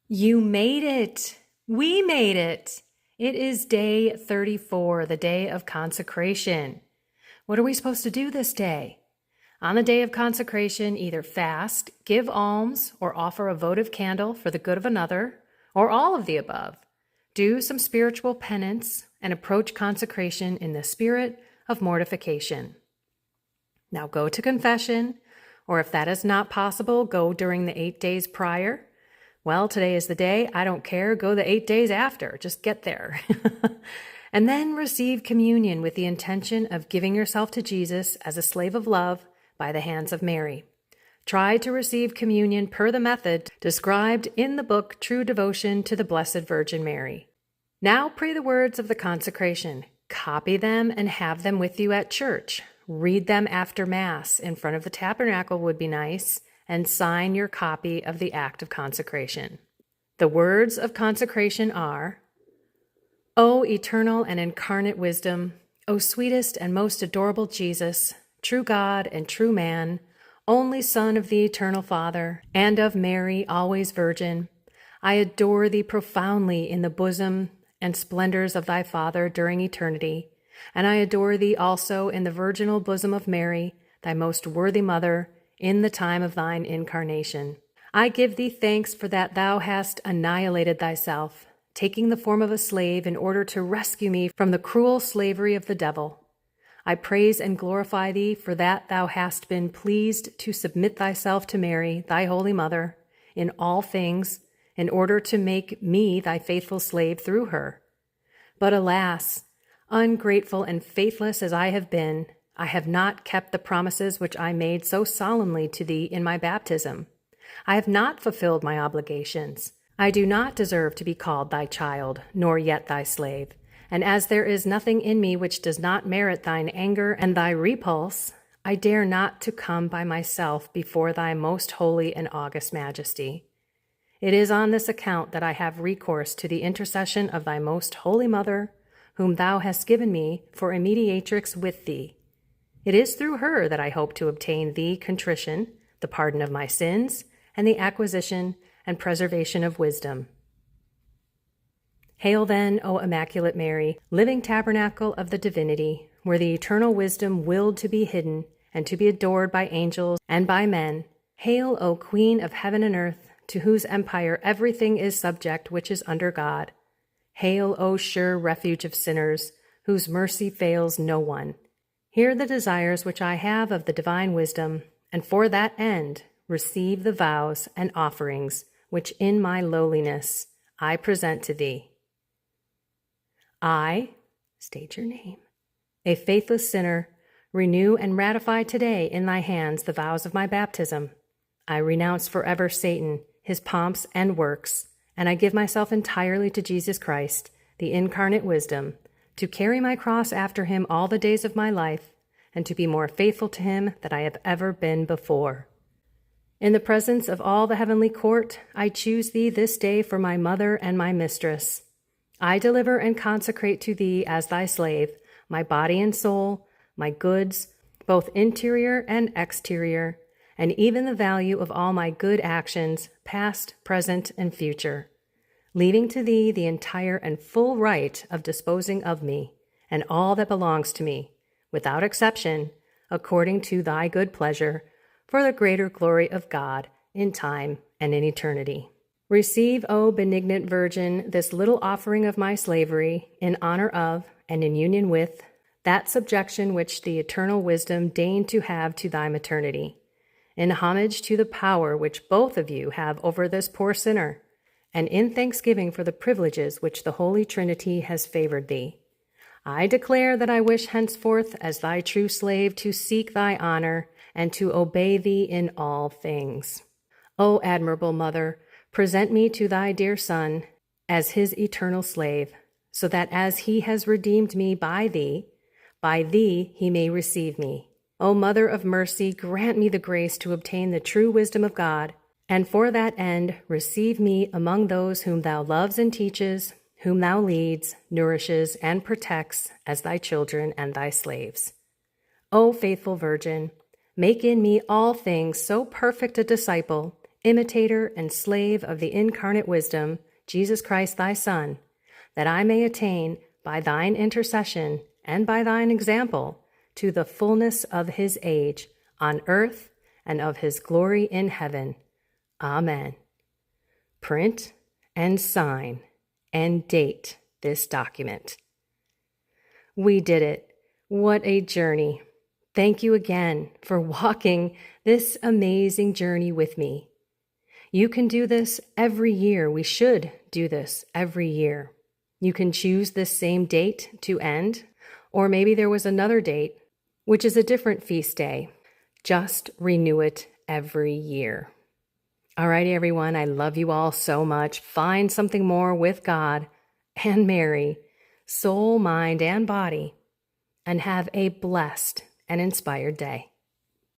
You made it. We made it. It is day 34, the day of consecration. What are we supposed to do this day? On the day of consecration, either fast, give alms, or offer a votive candle for the good of another, or all of the above. Do some spiritual penance and approach consecration in the spirit of mortification. Now go to confession, or if that is not possible, go during the 8 days prior. Well, today is the day. I don't care. Go the 8 days after. Just get there. And then receive communion with the intention of giving yourself to Jesus as a slave of love by the hands of Mary. Try to receive communion per the method described in the book True Devotion to the Blessed Virgin Mary. Now pray the words of the consecration. Copy them and have them with you at church. Read them after Mass. In front of the tabernacle would be nice. And sign your copy of the act of consecration. The words of consecration are, O eternal and incarnate wisdom, O sweetest and most adorable Jesus, true God and true man, only Son of the eternal Father, and of Mary, always Virgin, I adore thee profoundly in the bosom and splendors of thy Father during eternity, and I adore thee also in the virginal bosom of Mary, thy most worthy Mother, in the time of thine incarnation. I give thee thanks for that thou hast annihilated thyself, taking the form of a slave in order to rescue me from the cruel slavery of the devil. I praise and glorify thee for that thou hast been pleased to submit thyself to Mary, thy holy mother, in all things, in order to make me thy faithful slave through her. But alas, ungrateful and faithless as I have been, I have not kept the promises which I made so solemnly to thee in my baptism. I have not fulfilled my obligations. I do not deserve to be called thy child, nor yet thy slave. And as there is nothing in me which does not merit thine anger and thy repulse, I dare not to come by myself before thy most holy and august majesty. It is on this account that I have recourse to the intercession of thy most holy mother, whom thou hast given me for a mediatrix with thee. It is through her that I hope to obtain thee contrition, the pardon of my sins, and the acquisition and preservation of wisdom. Hail then, O Immaculate Mary, living tabernacle of the divinity, where the eternal wisdom willed to be hidden and to be adored by angels and by men. Hail, O Queen of heaven and earth, to whose empire everything is subject which is under God. Hail, O sure refuge of sinners, whose mercy fails no one. Hear the desires which I have of the divine wisdom, and for that end receive the vows and offerings which in my lowliness I present to thee. I, state your name, a faithless sinner, renew and ratify today in thy hands the vows of my baptism. I renounce forever Satan, his pomps and works, and I give myself entirely to Jesus Christ, the incarnate wisdom, to carry my cross after him all the days of my life, and to be more faithful to him than I have ever been before. In the presence of all the heavenly court, I choose thee this day for my mother and my mistress. I deliver and consecrate to thee as thy slave my body and soul, my goods, both interior and exterior, and even the value of all my good actions, past, present, and future, leaving to thee the entire and full right of disposing of me, and all that belongs to me, without exception, according to thy good pleasure, for the greater glory of God, in time and in eternity. Receive, O benignant Virgin, this little offering of my slavery, in honor of, and in union with, that subjection which the eternal wisdom deigned to have to thy maternity, in homage to the power which both of you have over this poor sinner, and in thanksgiving for the privileges which the Holy Trinity has favored thee. I declare that I wish henceforth, as thy true slave, to seek thy honor and to obey thee in all things. O admirable Mother, present me to thy dear Son as his eternal slave, so that as he has redeemed me by thee he may receive me. O Mother of mercy, grant me the grace to obtain the true wisdom of God, and for that end receive me among those whom thou loves and teaches, whom thou leads, nourishes, and protects as thy children and thy slaves. O faithful Virgin, make in me all things so perfect a disciple imitator and slave of the incarnate wisdom, Jesus Christ thy Son, that I may attain by thine intercession and by thine example to the fullness of his age on earth and of his glory in heaven. Amen. Print and sign and date this document. We did it. What a journey. Thank you again for walking this amazing journey with me. You can do this every year. We should do this every year. You can choose this same date to end, or maybe there was another date, which is a different feast day. Just renew it every year. All righty, everyone. I love you all so much. Find something more with God and Mary, soul, mind, and body, and have a blessed and inspired day.